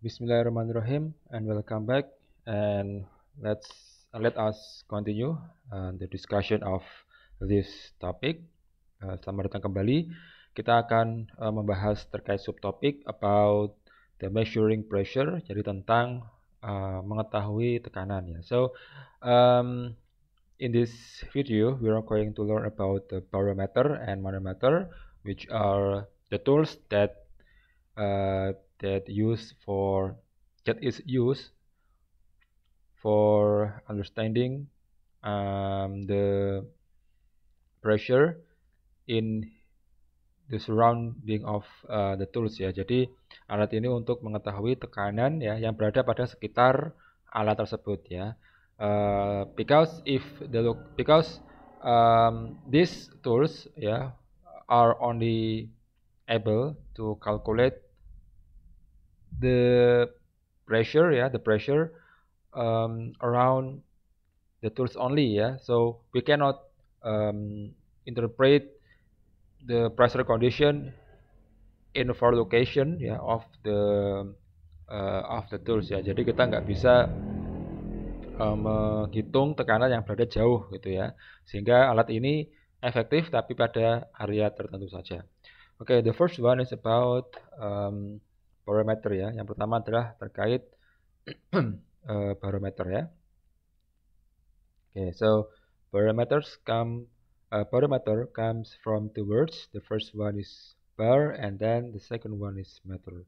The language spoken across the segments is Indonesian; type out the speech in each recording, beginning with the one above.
Bismillahirrahmanirrahim and welcome back and let us continue the discussion of this topic. Selamat datang kembali. Kita akan membahas terkait subtopik about the measuring pressure, jadi tentang mengetahui tekanan ya. So in this video we are going to learn about the barometer and manometer, which are the tools that is used for understanding the pressure in the surrounding of the tools ya. Jadi alat ini untuk mengetahui tekanan ya yang berada pada sekitar alat tersebut ya. Because these tools ya are only able to calculate the pressure around the tools only ya. So we cannot interpret the pressure condition in for location ya of the tools ya. Jadi kita nggak bisa menghitung tekanan yang berada jauh gitu ya, sehingga alat ini efektif tapi pada area tertentu saja. Okay, the first one is about barometer ya. Yang pertama adalah terkait barometer ya. Okay, so barometer comes from two words. The first one is bar and then the second one is meter.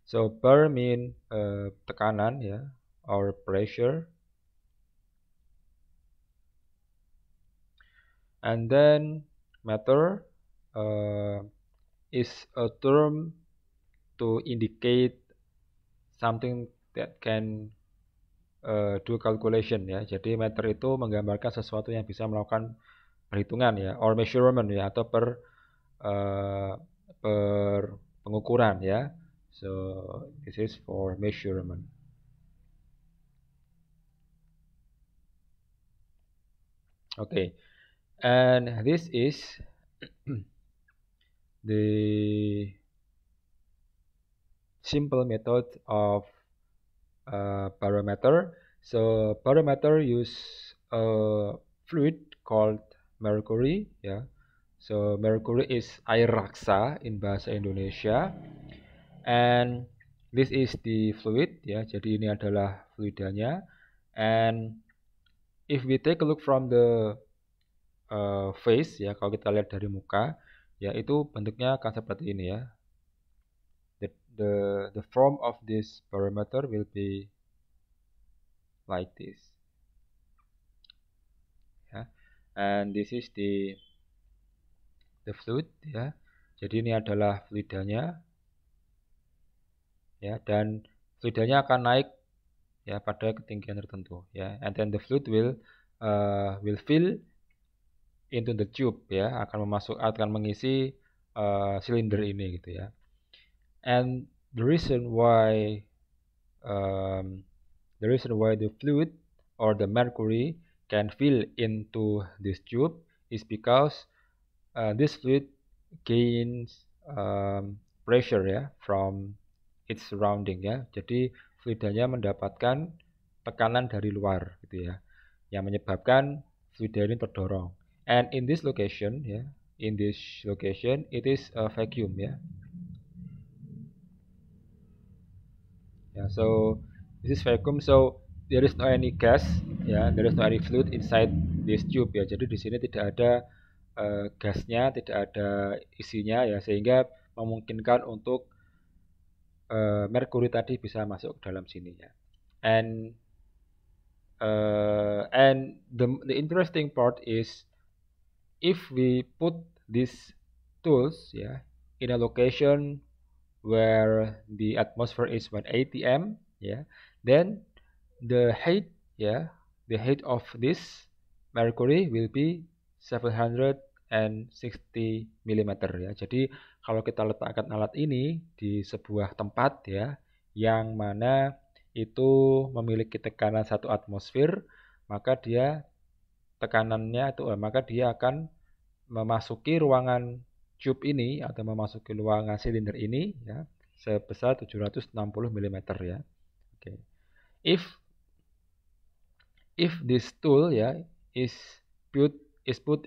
So bar mean tekanan ya, or pressure. And then meter is a term to indicate something that can do calculation ya. Jadi meter itu menggambarkan sesuatu yang bisa melakukan perhitungan ya, or measurement ya, atau per pengukuran ya. So this is for measurement. Okay, and this is the simple method of barometer. So barometer use a fluid called mercury ya. So mercury is air raksa in bahasa Indonesia, and this is the fluid ya. Jadi ini adalah fluidanya, and if we take a look from the face ya, kalau kita lihat dari muka ya, itu bentuknya akan seperti ini ya. The form of this barometer will be like this ya, and this is the fluid ya. Jadi ini adalah fluidanya ya, dan fluidanya akan naik ya pada ketinggian tertentu ya, and then the fluid will fill into the tube ya, akan mengisi silinder ini gitu ya. And the reason why the fluid or the mercury can fill into this tube is because this fluid gains pressure ya from its surrounding ya. Jadi fluidanya mendapatkan tekanan dari luar gitu ya, yang menyebabkan fluid ini terdorong. And in this location ya, it is a vacuum ya. So this is vacuum, so there is no any gas ya, there is no any fluid inside this tube ya. Jadi di sini tidak ada gasnya, tidak ada isinya ya, sehingga memungkinkan untuk merkuri tadi bisa masuk ke dalam sini ya. And the interesting part is if we put these tools ya in a location where the atmosphere is 180 m ya, then the height of this mercury will be 760 mm ya. Jadi kalau kita letakkan alat ini di sebuah tempat ya, yang mana itu memiliki tekanan 1 atmosfer, maka dia akan memasuki ruangan tube ini atau memasuki ruangan silinder ini ya, sebesar 760 mm ya. Oke. If this tool ya is put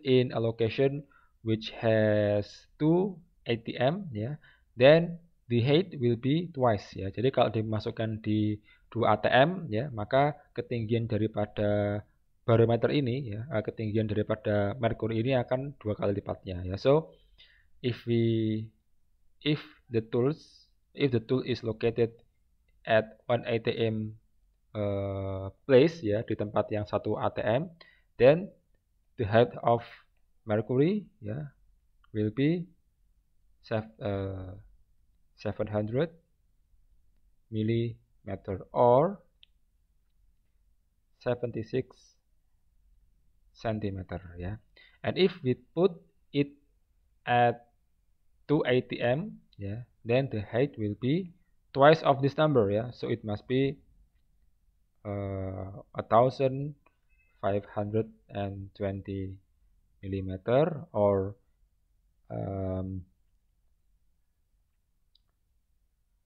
in a location which has 2 ATM ya, then the height will be twice ya. Jadi kalau dimasukkan di 2 ATM ya, maka ketinggian daripada barometer ini ya, ketinggian daripada merkuri ini akan 2 kali lipatnya ya. So if the tool is located at 1 ATM place ya, di tempat yang 1 ATM, then the height of mercury ya will be 700 millimeter or 76 centimeter ya. And if we put it at 2 ATM ya, then the height will be twice of this number ya. So it must be 1520 millimeter or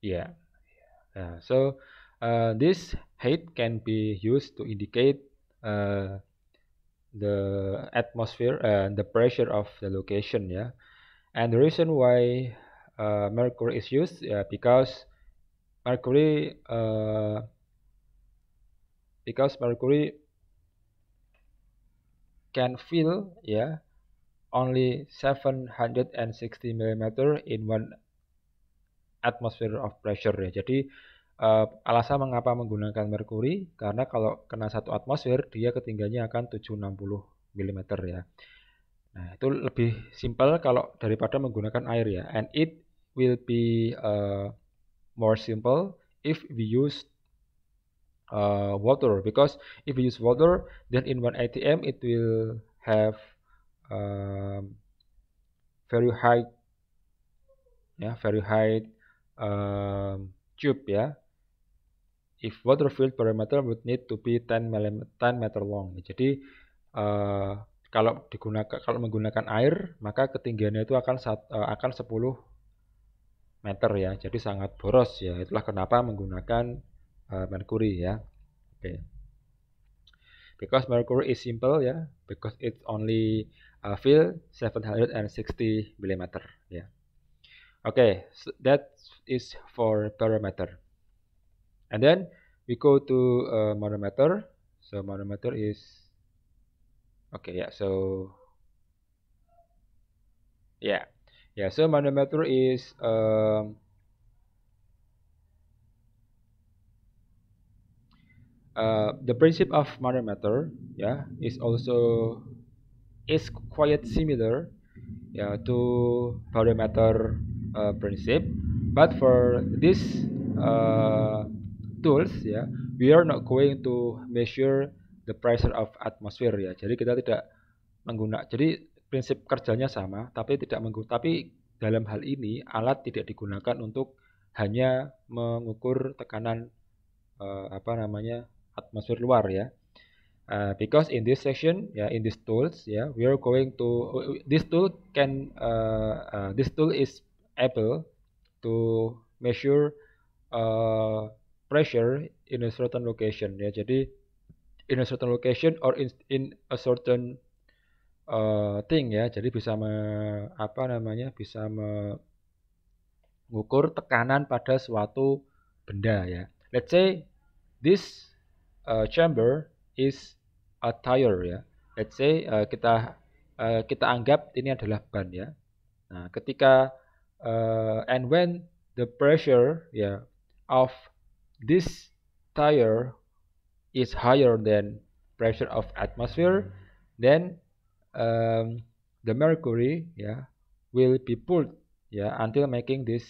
yeah. So this height can be used to indicate the atmosphere and the pressure of the location yeah. And the reason why mercury is used because mercury can fill only 760 millimeter in 1 atmosphere of pressure ya. Jadi alasan mengapa menggunakan merkuri karena kalau kena 1 atmosfer dia ketinggiannya akan 760 mm ya. Nah, itu lebih simpel kalau daripada menggunakan air ya. And it will be more simple if we use water, because if we use water then in 1 ATM it will have very high tube ya. If water filled barometer would need to be 10 meter long. Jadi kalau menggunakan air maka ketinggiannya itu akan 10 meter ya. Jadi sangat boros ya. Itulah kenapa menggunakan merkuri ya. Okay. Because mercury is simple ya, because it's only fill 760 mm ya. Okay, so that is for barometer. And then we go to manometer. So manometer is okay yeah. So so manometer is the principle of manometer is quite similar to barometer principle, but for this tools we are not going to measure the pressure of atmosphere ya. Jadi kita tidak menggunakan, jadi prinsip kerjanya sama tapi dalam hal ini alat tidak digunakan untuk hanya mengukur tekanan atmosfer luar ya. Because in this section in these tools we are going to this tool is able to measure pressure in a certain location ya. Jadi in a certain location or in a certain thing ya. Jadi bisa bisa mengukur tekanan pada suatu benda ya. Let's say this chamber is a tire ya. Let's say kita anggap ini adalah ban ya. Nah, ketika and when the pressure of this tire is higher than pressure of atmosphere, then the mercury will be pulled until making this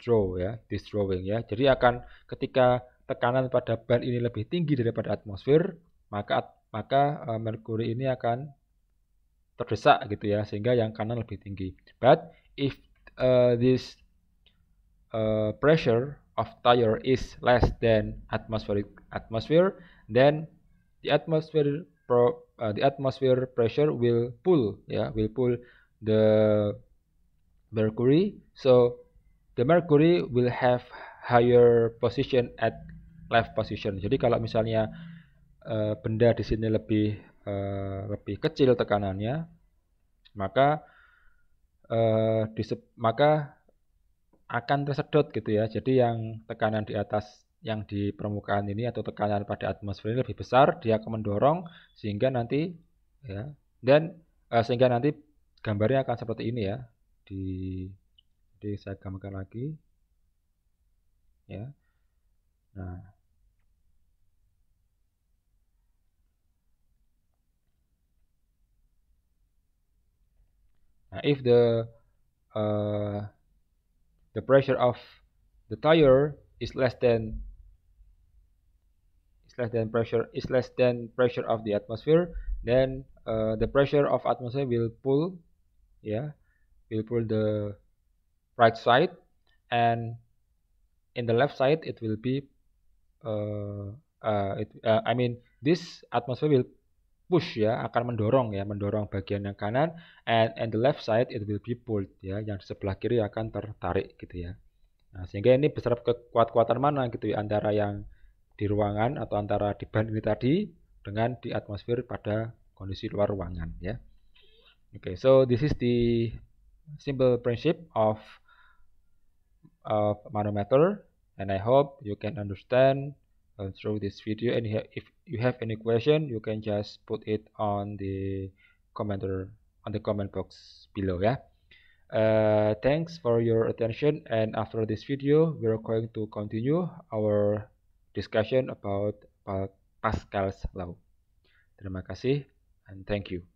drawing ya. Jadi akan ketika tekanan pada ban ini lebih tinggi daripada atmosfer, maka merkuri ini akan terdesak gitu ya, sehingga yang kanan lebih tinggi. But if this pressure of tire is less than atmosphere, then the atmosphere pressure will pull the mercury. So the mercury will have higher position at left position. Jadi kalau misalnya benda di sini lebih kecil tekanannya, maka akan tersedot gitu ya. Jadi yang tekanan di atas yang di permukaan ini atau tekanan pada atmosfer ini lebih besar, dia akan mendorong sehingga nanti ya, dan sehingga nanti gambarnya akan seperti ini ya. Jadi saya gambarkan lagi ya. Nah, if the pressure of the tire is less than pressure of the atmosphere, then the pressure of atmosphere will pull the right side, and in the left side it will be this atmosphere will push ya, akan mendorong bagian yang kanan, and the left side it will be pulled ya, yang sebelah kiri akan tertarik gitu ya. Nah, sehingga ini besar kekuatan mana gitu ya, antara yang di ruangan atau antara di band ini tadi dengan di atmosfer pada kondisi luar ruangan ya. Okay, so this is the simple principle of manometer, and I hope you can understand through this video. And if you have any question, you can just put it on the comment box below ya. Thanks for your attention, and after this video we're going to continue our discussion about Pascal's law. Terima kasih and thank you.